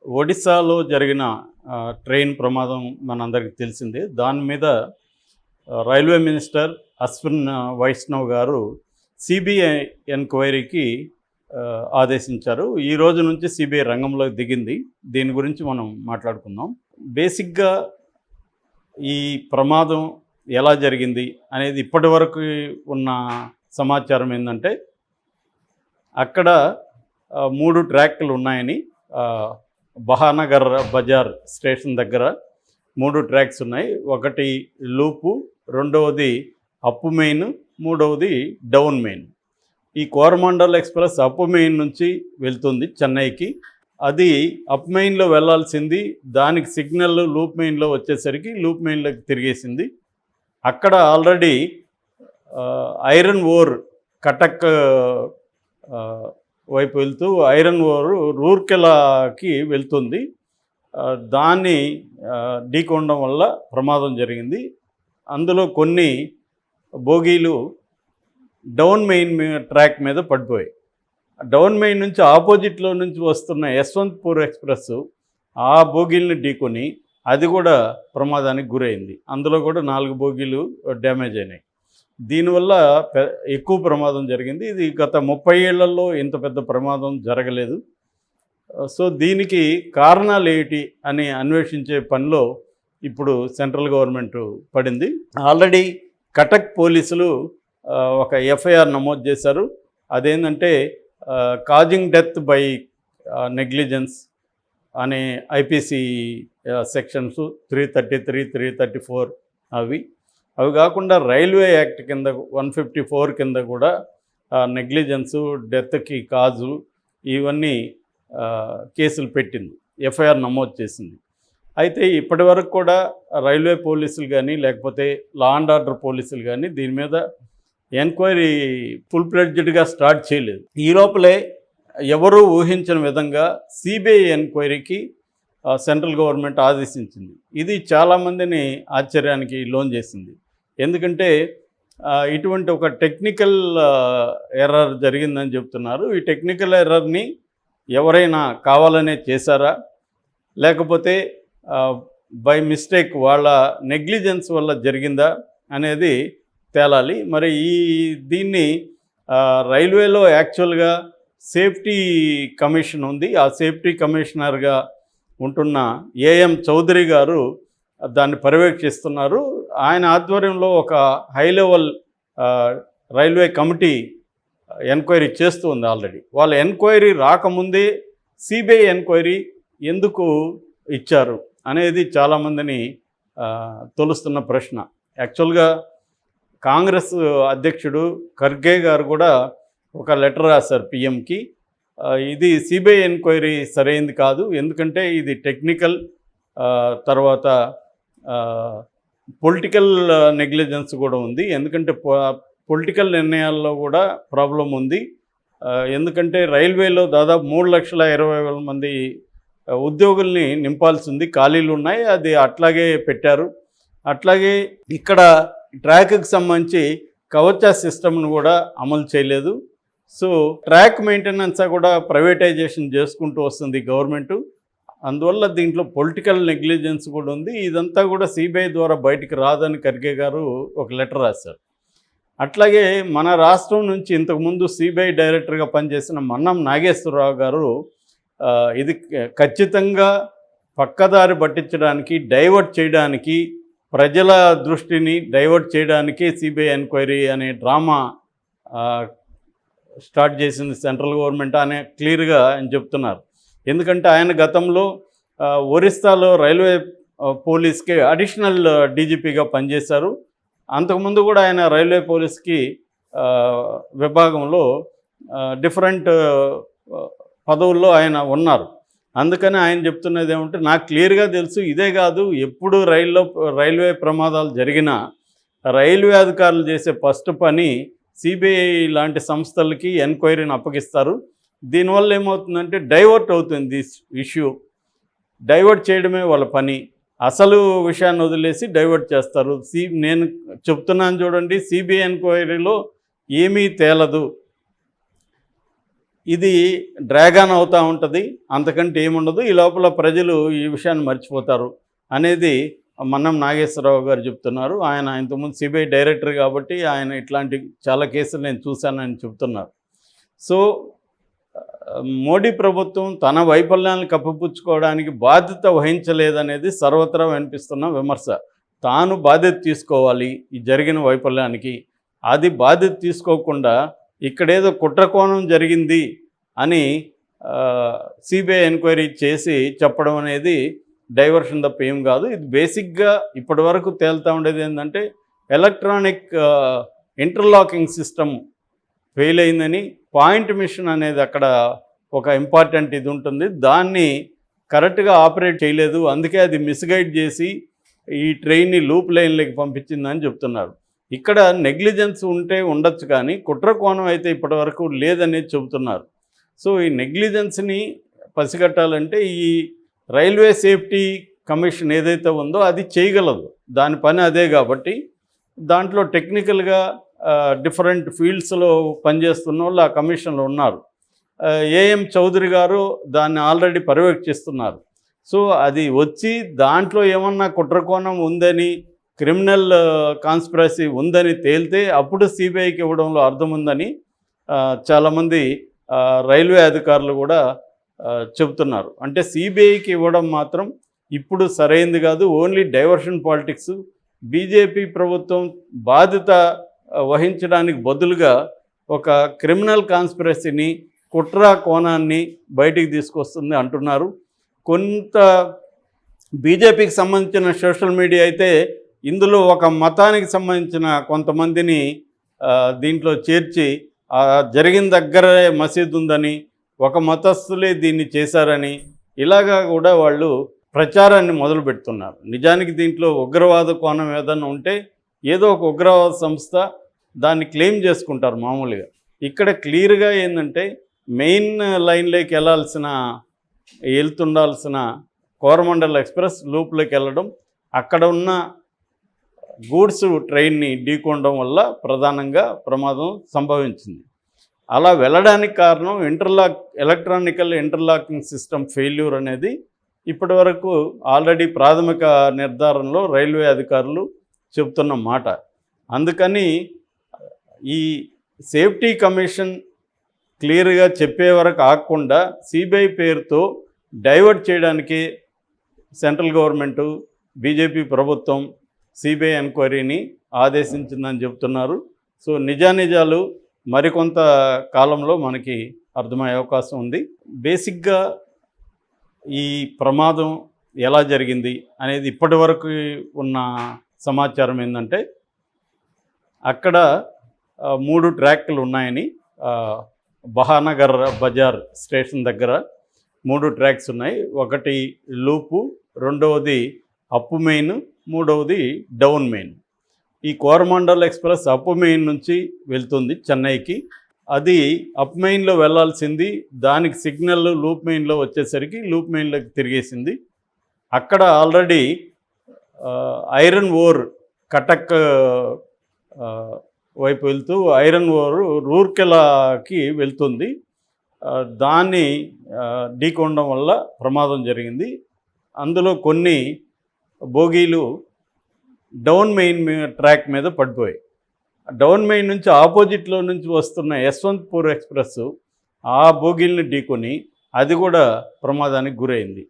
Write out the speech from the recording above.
ఒడిశాలో జరిగిన ట్రైన్ ప్రమాదం మనందరికీ తెలిసిందే. దాని మీద రైల్వే మినిస్టర్ అశ్విన్ వైష్ణవ్ గారు సిబిఐ ఎంక్వైరీకి ఆదేశించారు. ఈ రోజు నుంచి సిబిఐ రంగంలోకి దిగింది. దీని గురించి మనం మాట్లాడుకుందాం. బేసిక్గా ఈ ప్రమాదం ఎలా జరిగింది అనేది ఇప్పటివరకు ఉన్న సమాచారం ఏంటంటే, అక్కడ 3 ట్రాక్లు ఉన్నాయని, బహానగర్ బజార్ స్టేషన్ దగ్గర 3 ట్రాక్స్ ఉన్నాయి. ఒకటి లూపు, రెండవది అప్ మెయిన్, మూడవది డౌన్ మెయిన్. ఈ కోరమాండల్ ఎక్స్ప్రెస్ అప్ మెయిన్ నుంచి వెళ్తుంది చెన్నైకి. అది అప్ మెయిన్లో వెళ్ళాల్సింది, దానికి సిగ్నల్ లూప్ మెయిన్లో వచ్చేసరికి లూప్ మెయిన్లోకి తిరిగేసింది. అక్కడ ఆల్రెడీ ఐరన్ ఓర్ కటక్ వైపు వెళ్తూ ఐరన్ ఓర్ రూర్కెలాకి వెళ్తుంది. దాన్ని ఢీకొనడం వల్ల ప్రమాదం జరిగింది. అందులో కొన్ని బోగీలు డౌన్ మెయిన్ ట్రాక్ మీద పడిపోయాయి. డౌన్ మెయిన్ నుంచి ఆపోజిట్లో నుంచి వస్తున్న యశ్వంత్పూర్ ఎక్స్ప్రెస్ ఆ బోగీలను ఢీకొని అది కూడా ప్రమాదానికి గురైంది. అందులో కూడా 4 బోగీలు డ్యామేజ్ అయినాయి. దీనివల్ల ఎక్కువ ప్రమాదం జరిగింది. ఇది గత 30 ఏళ్లలో ఇంత పెద్ద ప్రమాదం జరగలేదు. సో దీనికి కారణాలు ఏమిటి అని అన్వేషించే పనిలో ఇప్పుడు సెంట్రల్ గవర్నమెంట్ పడింది. ఆల్రెడీ కటక్ పోలీసులు ఒక ఎఫ్ఐఆర్ నమోదు చేశారు. అదేంటంటే కాజింగ్ డెత్ బై నెగ్లిజెన్స్ అనే ఐపీసీ సెక్షన్స్ 333, 334 అవి కాకుండా రైల్వే యాక్ట్ కింద 154 కింద కూడా నెగ్లిజెన్సు, డెత్కి కాజు ఇవన్నీ కేసులు పెట్టింది, ఎఫ్ఐఆర్ నమోదు చేసింది. అయితే ఇప్పటి వరకు కూడా రైల్వే పోలీసులు కానీ లేకపోతే లా అండ్ ఆర్డర్ పోలీసులు కానీ దీని మీద ఎంక్వైరీ ఫుల్ ఫ్లెడ్జ్డ్గా స్టార్ట్ చేయలేదు. ఈ లోపలే ఎవరూ ఊహించిన విధంగా సిబిఐ ఎంక్వైరీకి సెంట్రల్ గవర్నమెంట్ ఆదేశించింది. ఇది చాలామందిని ఆశ్చర్యానికి లోన్ చేసింది. ఎందుకంటే ఇటువంటి ఒక టెక్నికల్ ఎర్రర్ జరిగిందని చెప్తున్నారు. ఈ టెక్నికల్ ఎర్రర్ని ఎవరైనా కావాలనే చేశారా, లేకపోతే బై మిస్టేక్ వాళ్ళ నెగ్లిజెన్స్ వల్ల జరిగిందా అనేది తేలాలి. మరి దీన్ని రైల్వేలో యాక్చువల్గా సేఫ్టీ కమిషన్ ఉంది. ఆ సేఫ్టీ కమిషనర్గా ఉంటున్న ఏఎం చౌదరి గారు దాన్ని పర్యవేక్షిస్తున్నారు. ఆయన ఆధ్వర్యంలో ఒక high level railway committee enquiry చేస్తూ ఉంది ఆల్రెడీ. వాళ్ళ ఎంక్వైరీ రాకముందే సిబిఐ ఎంక్వైరీ ఎందుకు ఇచ్చారు అనేది చాలామందిని తొలుస్తున్న ప్రశ్న. యాక్చువల్గా కాంగ్రెస్ అధ్యక్షుడు ఖర్గే గారు కూడా ఒక లెటర్ రాశారు పిఎంకి. ఇది సిబిఐ ఎంక్వైరీ సరైనది కాదు, ఎందుకంటే ఇది టెక్నికల్, తర్వాత పొలిటికల్ నెగ్లిజెన్స్ కూడా ఉంది. ఎందుకంటే పొలిటికల్ నిర్ణయాల్లో కూడా ప్రాబ్లం ఉంది. ఎందుకంటే రైల్వేలో దాదాపు 3,20,000 మంది ఉద్యోగుల్ని నింపాల్సి ఉంది, ఖాళీలు ఉన్నాయి, అది అట్లాగే పెట్టారు. అట్లాగే ఇక్కడ ట్రాక్కి సంబంధించి కవచ సిస్టమ్ను కూడా అమలు చేయలేదు. సో ట్రాక్ మెయింటెనెన్స్ కూడా ప్రైవేటైజేషన్ చేసుకుంటూ వస్తుంది గవర్నమెంటు. అందువల్ల దీంట్లో పొలిటికల్ నెగ్లిజెన్స్ కూడా ఉంది. ఇదంతా కూడా సిబిఐ ద్వారా బయటికి రాదని ఖర్గే గారు ఒక లెటర్ రాశారు. అట్లాగే మన రాష్ట్రం నుంచి ఇంతకుముందు సిబిఐ డైరెక్టర్గా పనిచేసిన మన్నం నాగేశ్వరరావు గారు ఇది ఖచ్చితంగా పక్కదారి పట్టించడానికి, డైవర్ట్ చేయడానికి, ప్రజల దృష్టిని డైవర్ట్ చేయడానికి సిబిఐ ఎంక్వైరీ అనే డ్రామా స్టార్ట్ చేసింది సెంట్రల్ గవర్నమెంట్ అనే క్లియర్గా ఆయన చెప్తున్నారు. ఎందుకంటే ఆయన గతంలో ఒరిస్సాలో రైల్వే పోలీస్కి అడిషనల్ డీజీపీగా పనిచేశారు. అంతకుముందు కూడా ఆయన రైల్వే పోలీస్కి విభాగంలో డిఫరెంట్ పదవుల్లో ఆయన ఉన్నారు. అందుకని ఆయన చెప్తున్నది ఏమంటే, నాకు క్లియర్గా తెలుసు, ఇదే కాదు ఎప్పుడు రైల్వే ప్రమాదాలు జరిగినా రైల్వే అధికారులు చేసే ఫస్ట్ పని సిబిఐ లాంటి సంస్థలకి ఎంక్వైరీని అప్పగిస్తారు. దీనివల్ల ఏమవుతుందంటే డైవర్ట్ అవుతుంది దిస్ ఇష్యూ. డైవర్ట్ చేయడమే వాళ్ళ పని. అసలు విషయాన్ని వదిలేసి డైవర్ట్ చేస్తారు. నేను చెప్తున్నాను చూడండి, సిబిఐ ఎంక్వైరీలో ఏమీ తేలదు. ఇది డ్రాగన్ అవుతూ ఉంటుంది, అంతకంటే ఏముండదు. ఈ లోపల ప్రజలు ఈ విషయాన్ని మర్చిపోతారు అనేది మన్నం నాగేశ్వరరావు గారు చెప్తున్నారు. ఆయన ఇంతకుముందు సిబిఐ డైరెక్టర్ కాబట్టి ఆయన ఇట్లాంటి చాలా కేసులు నేను చూశానని చెప్తున్నారు. సో మోడీ ప్రభుత్వం తన వైఫల్యాలను కప్పిపుచ్చుకోవడానికి బాధ్యత వహించలేదనేది సర్వత్రా వినిపిస్తున్న విమర్శ. తాను బాధ్యత తీసుకోవాలి ఈ జరిగిన వైఫల్యానికి. అది బాధ్యత తీసుకోకుండా ఇక్కడేదో కుట్రకోణం జరిగింది అని సిబిఐ ఎంక్వైరీ చేసి చెప్పడం అనేది డైవర్షన్ తప్ప ఏం కాదు. ఇది బేసిక్గా ఇప్పటి వరకు తేలుతూ ఉండేది ఏంటంటే ఎలక్ట్రానిక్ ఇంటర్లాకింగ్ సిస్టమ్ ఫెయిల్ అయిందని, పాయింట్ మిషన్ అనేది అక్కడ ఒక ఇంపార్టెంట్ ఇది ఉంటుంది, దాన్ని కరెక్ట్గా ఆపరేట్ చేయలేదు, అందుకే అది మిస్గైడ్ చేసి ఈ ట్రైన్ని లూప్ లైన్లోకి పంపించిందని చెప్తున్నారు. ఇక్కడ నెగ్లిజెన్స్ ఉంటే ఉండొచ్చు, కానీ కుట్ర కోణం అయితే ఇప్పటివరకు లేదనేది చెబుతున్నారు. సో ఈ నెగ్లిజెన్స్ని పసిగట్టాలంటే ఈ రైల్వే సేఫ్టీ కమిషన్ ఏదైతే ఉందో అది చేయగలదు, దాని పని అదే. కాబట్టి దాంట్లో టెక్నికల్గా డిఫరెంట్ ఫీల్డ్స్లో పనిచేస్తున్న వాళ్ళు ఆ కమిషన్లో ఉన్నారు. ఏఎం చౌదరి గారు దాన్ని ఆల్రెడీ పర్యవేక్షిస్తున్నారు. సో అది వచ్చి దాంట్లో ఏమన్నా కుట్రకోణం ఉందని, క్రిమినల్ కాన్స్పిరసీ ఉందని తేలితే అప్పుడు సిబిఐకి ఇవ్వడంలో అర్థం ఉందని చాలామంది రైల్వే అధికారులు కూడా చెబుతున్నారు. అంటే సిబిఐకి ఇవ్వడం మాత్రం ఇప్పుడు సరైంది కాదు, ఓన్లీ డైవర్షన్ పాలిటిక్స్. బీజేపీ ప్రభుత్వం బాధ్యత వహించడానికి బదులుగా ఒక క్రిమినల్ కాన్స్పిరసీని, కుట్ర కోణాన్ని బయటికి తీసుకొస్తుంది అంటున్నారు. కొంత బీజేపీకి సంబంధించిన సోషల్ మీడియా అయితే ఇందులో ఒక మతానికి సంబంధించిన కొంతమందిని దీంట్లో చేర్చి జరిగిన దగ్గరే మసీదు ఉందని, ఒక మతస్థులే దీన్ని చేశారని ఇలాగా కూడా వాళ్ళు ప్రచారాన్ని మొదలు పెడుతున్నారు. నిజానికి దీంట్లో ఉగ్రవాద కోణం ఏదైనా ఉంటే ఏదో ఒక ఉగ్రవాద సంస్థ దాన్ని క్లెయిమ్ చేసుకుంటారు మామూలుగా. ఇక్కడ క్లియర్గా ఏంటంటే మెయిన్ లైన్లోకి వెళ్తుండాల్సిన కోరమండల్ ఎక్స్ప్రెస్ లూప్లోకి వెళ్ళడం, అక్కడ ఉన్న గూడ్స్ ట్రైన్ని ఢీకొనడం వల్ల ప్రధానంగా ప్రమాదం సంభవించింది. అలా వెళ్ళడానికి కారణం ఎలక్ట్రానికల్ ఇంటర్లాకింగ్ సిస్టమ్ ఫెయిల్యూర్ అనేది ఇప్పటి వరకు ఆల్రెడీ ప్రాథమిక నిర్ధారణలో రైల్వే అధికారులు చెబుతున్న మాట. అందుకని ఈ సేఫ్టీ కమిషన్ క్లియర్గా చెప్పే వరకు ఆగకుండా సిబిఐ పేరుతో డైవర్ట్ చేయడానికి సెంట్రల్ గవర్నమెంటు, బీజేపీ ప్రభుత్వం సిబిఐ ఎంక్వైరీని ఆదేశించిందని చెబుతున్నారు. సో నిజానిజాలు మరికొంత కాలంలో మనకి అర్థమయ్యే అవకాశం ఉంది. బేసిక్గా ఈ ప్రమాదం ఎలా జరిగింది అనేది ఇప్పటి వరకు ఉన్న సమాచారం ఏంటంటే అక్కడ 3 ట్రాక్లు ఉన్నాయని, బహానగర్ బజార్ స్టేషన్ దగ్గర 3 ట్రాక్స్ ఉన్నాయి. ఒకటి లూపు, రెండవది అప్ మెయిన్, మూడవది డౌన్ మెయిన్. ఈ కోరమండల్ ఎక్స్ప్రెస్ అప్ మెయిన్ నుంచి వెళ్తుంది చెన్నైకి. అది అప్ మెయిన్లో వెళ్ళాల్సింది, దానికి సిగ్నల్ లూప్ మెయిన్లో వచ్చేసరికి లూప్ మెయిన్లోకి తిరిగేసింది. అక్కడ ఆల్రెడీ ఐరన్ ఓర్ కటక్ వైపు వెళ్తూ ఐరన్ ఓర్ రూర్కెలాకి వెళ్తుంది. దాన్ని ఢీకొనడం వల్ల ప్రమాదం జరిగింది. అందులో కొన్ని బోగీలు డౌన్ మెయిన్ ట్రాక్ మీద పడిపోయాయి. డౌన్ మెయిన్ నుంచి ఆపోజిట్లో నుంచి వస్తున్న యశ్వంత్పూర్ ఎక్స్ప్రెస్ ఆ బోగీల్ని ఢీకొని అది కూడా ప్రమాదానికి గురైంది.